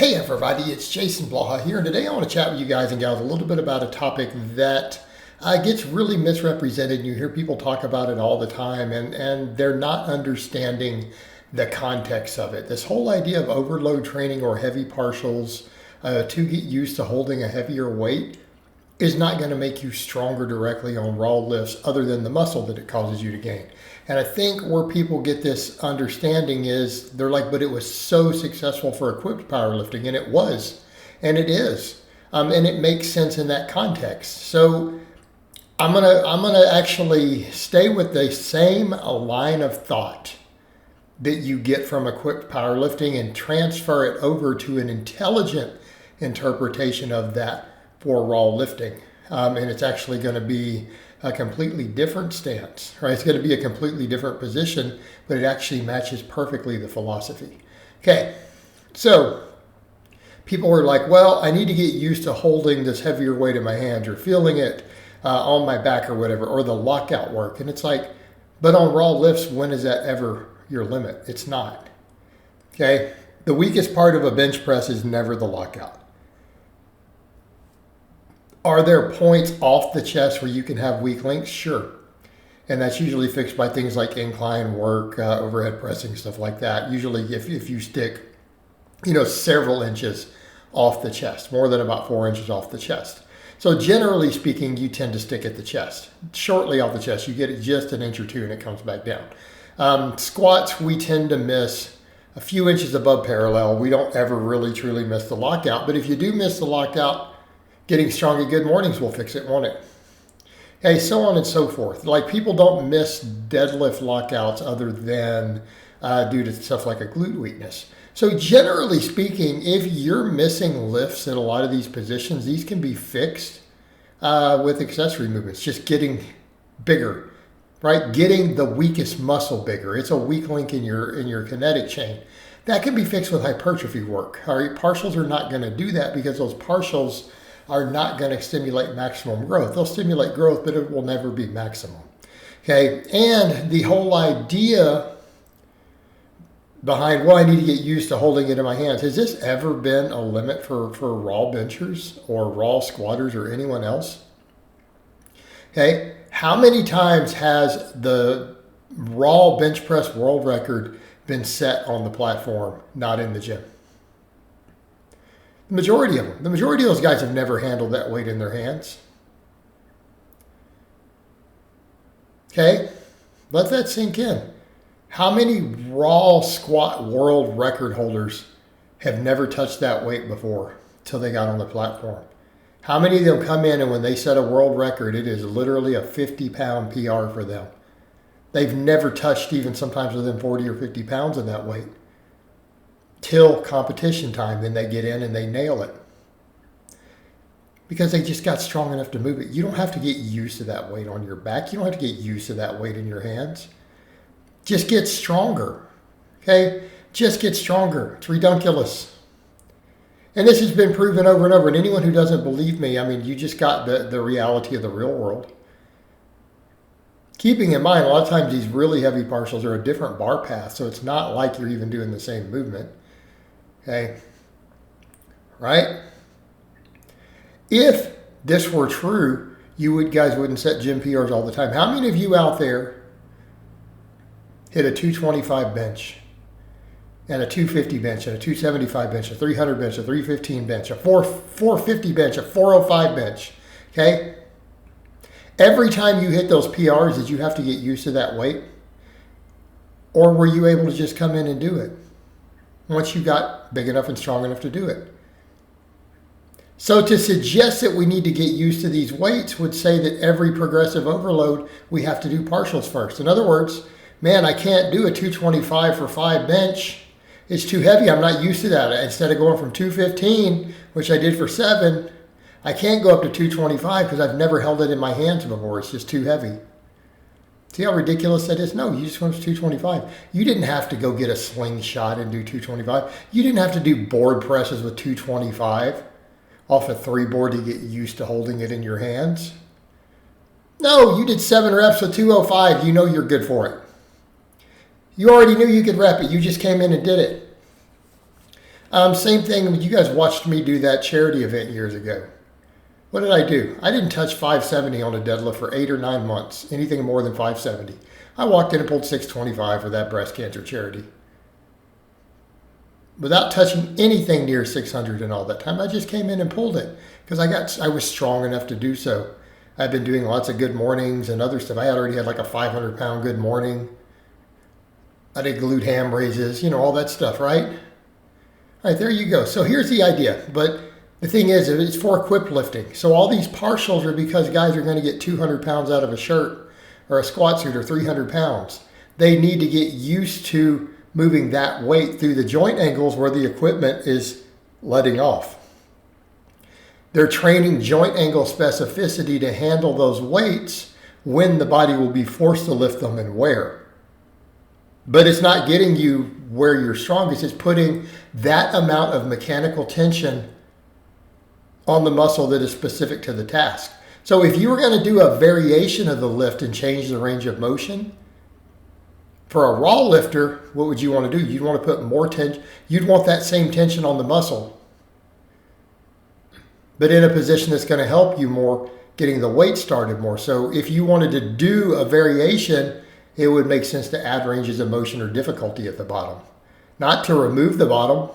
Hey everybody, it's Jason Blaha here, and today I want to chat with you guys and gals a little bit about a topic that gets really misrepresented. You hear people talk about it all the time, and they're not understanding the context of it. This whole idea of overload training or heavy partials to get used to holding a heavier weight is not going to make you stronger directly on raw lifts other than the muscle that it causes you to gain. And I think where people get this understanding is they're like, but it was so successful for equipped powerlifting, and it was, and it is, and it makes sense in that context. So I'm gonna actually stay with the same line of thought that you get from equipped powerlifting and transfer it over to an intelligent interpretation of that for raw lifting. And it's actually going to be a completely different stance, right? It's going to be a completely different position, but it actually matches perfectly the philosophy. Okay, so people were like, well, I need to get used to holding this heavier weight in my hands or feeling it on my back or whatever, or the lockout work. And it's like, but on raw lifts, when is that ever your limit? It's not. Okay, the weakest part of a bench press is never the lockout. Are there points off the chest where you can have weak links? Sure. And that's usually fixed by things like incline work, overhead pressing, stuff like that. Usually if you stick, several inches off the chest, more than about 4 inches off the chest. So generally speaking, you tend to stick at the chest. Shortly off the chest, you get it just an inch or two and it comes back down. Squats, we tend to miss a few inches above parallel. We don't ever really truly miss the lockout. But if you do miss the lockout, getting strong at good mornings will fix it, won't it? Okay, so on and so forth. Like, people don't miss deadlift lockouts other than due to stuff like a glute weakness. So generally speaking, if you're missing lifts in a lot of these positions, these can be fixed with accessory movements, just getting bigger, right? Getting the weakest muscle bigger. It's a weak link in your kinetic chain. That can be fixed with hypertrophy work. All right, partials are not going to do that because those partials are not going to stimulate maximum growth. They'll stimulate growth, but it will never be maximum. Okay, and the whole idea behind, well, I need to get used to holding it in my hands. Has this ever been a limit for raw benchers or raw squatters or anyone else? Okay, how many times has the raw bench press world record been set on the platform, not in the gym? The majority of them. The majority of those guys have never handled that weight in their hands. Okay? Let that sink in. How many raw squat world record holders have never touched that weight before till they got on the platform? How many of them come in and when they set a world record, it is literally a 50-pound PR for them? They've never touched even sometimes within 40 or 50 pounds of that weight. Till competition time, then they get in and they nail it. Because they just got strong enough to move it. You don't have to get used to that weight on your back. You don't have to get used to that weight in your hands. Just get stronger. Okay? Just get stronger. It's redunculous. And this has been proven over and over. And anyone who doesn't believe me, I mean, you just got the reality of the real world. Keeping in mind, a lot of times these really heavy partials are a different bar path. So it's not like you're even doing the same movement. Okay, right? If this were true, you guys wouldn't set gym PRs all the time. How many of you out there hit a 225 bench and a 250 bench and a 275 bench, a 300 bench, a 315 bench, a 450 bench, a 405 bench, okay? Every time you hit those PRs, did you have to get used to that weight? Or were you able to just come in and do it once you got big enough and strong enough to do it? So to suggest that we need to get used to these weights would say that every progressive overload, we have to do partials first. In other words, man, I can't do a 225 for 5 bench. It's too heavy. I'm not used to that. Instead of going from 215, which I did for 7, I can't go up to 225 because I've never held it in my hands before. It's just too heavy. See how ridiculous that is? No, you just went to 225. You didn't have to go get a slingshot and do 225. You didn't have to do board presses with 225 off a 3 board to get used to holding it in your hands. No, you did 7 reps with 205. You know you're good for it. You already knew you could rep it. You just came in and did it. Same thing, you guys watched me do that charity event years ago. What did I do? I didn't touch 570 on a deadlift for 8 or 9 months, anything more than 570. I walked in and pulled 625 for that breast cancer charity. Without touching anything near 600 in all that time, I just came in and pulled it because I was strong enough to do so. I've been doing lots of good mornings and other stuff. I already had like a 500-pound good morning. I did glute ham raises, all that stuff, right? All right, there you go. So here's the idea. But the thing is, it's for equip lifting. So all these partials are because guys are going to get 200 pounds out of a shirt or a squat suit or 300 pounds. They need to get used to moving that weight through the joint angles where the equipment is letting off. They're training joint angle specificity to handle those weights when the body will be forced to lift them and where. But it's not getting you where you're strongest. It's putting that amount of mechanical tension on the muscle that is specific to the task. So if you were going to do a variation of the lift and change the range of motion, for a raw lifter, what would you want to do? You'd want to put more tension. You'd want that same tension on the muscle, but in a position that's going to help you more getting the weight started more. So if you wanted to do a variation, it would make sense to add ranges of motion or difficulty at the bottom, not to remove the bottom,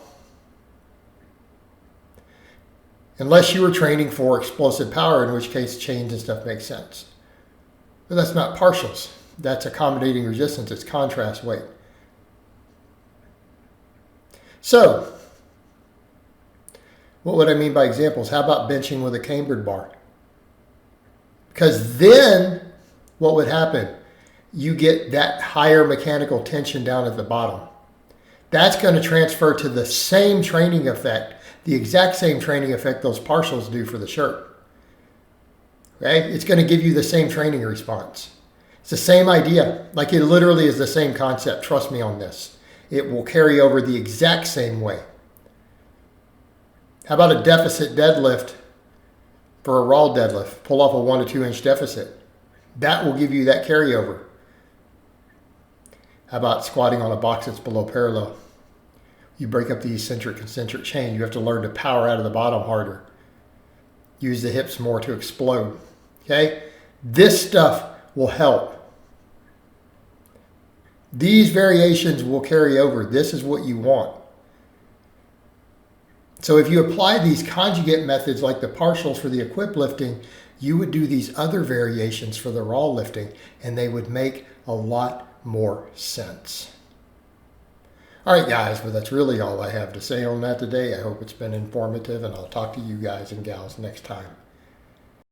unless you were training for explosive power, in which case chains and stuff make sense. But that's not partials. That's accommodating resistance. It's contrast weight. So, what would I mean by examples? How about benching with a cambered bar? Because then what would happen? You get that higher mechanical tension down at the bottom. That's going to transfer to the same training effect, the exact same training effect those partials do for the shirt. Okay? It's going to give you the same training response. It's the same idea. Like it literally is the same concept. Trust me on this. It will carry over the exact same way. How about a deficit deadlift for a raw deadlift? Pull off a 1 to 2 inch deficit. That will give you that carryover. How about squatting on a box that's below parallel? You break up the eccentric concentric chain. You have to learn to power out of the bottom harder. Use the hips more to explode. Okay? This stuff will help. These variations will carry over. This is what you want. So if you apply these conjugate methods like the partials for the equip lifting, you would do these other variations for the raw lifting, and they would make a lot more sense. All right, guys, but that's really all I have to say on that today. I hope it's been informative, and I'll talk to you guys and gals next time.